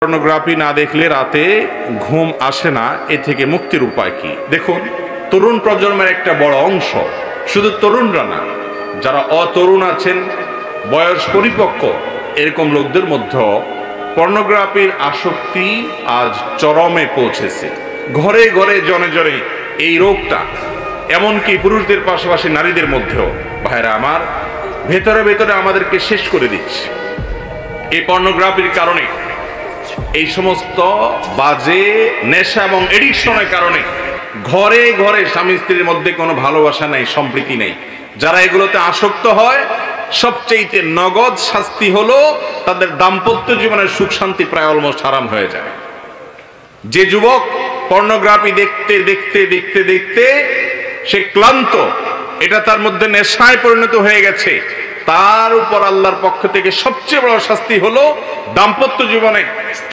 Pornography না দেখলে রাতে ঘুম আসে না, এ থেকে মুক্তির উপায় কি? দেখুন, তরুণ প্রজন্মের একটা বড় অংশ, শুধু তরুণরা না, যারা অতরুণ আছেন, বয়স পরিপক্ক, এরকম লোকদের মধ্যে পর্নোগ্রাফির আসক্তি আজ চরমে পৌঁছেছে। ঘরে ঘরে জনে জনে এই রোগটা, এমনকি পুরুষদের পাশাপাশি নারীদের মধ্যেও। ভাইরা আমার, ভেতরে ভেতরে আমাদেরকে শেষ করে দিচ্ছে। এই পর্নোগ্রাফির কারণে, এই সমস্ত বাজে নেশা এবং এডিকশনের কারণে ঘরে ঘরে স্বামী স্ত্রীর মধ্যে কোনো ভালোবাসা নাই, সম্প্রীতি নেই। যারা এগুলোতে আসক্ত হয়, সবচেয়ে নগদ শাস্তি হলো তাদের দাম্পত্য জীবনের সুখ শান্তি প্রায় অলমোস্ট হারাম হয়ে যায়। যে যুবক পর্নোগ্রাফি দেখতে দেখতে দেখতে দেখতে সে ক্লান্ত, এটা তার মধ্যে নেশায় পরিণত হয়ে গেছে, তার উপর আল্লাহর পক্ষ থেকে সবচেয়ে বড় শাস্তি হলো দাম্পত্য জীবনে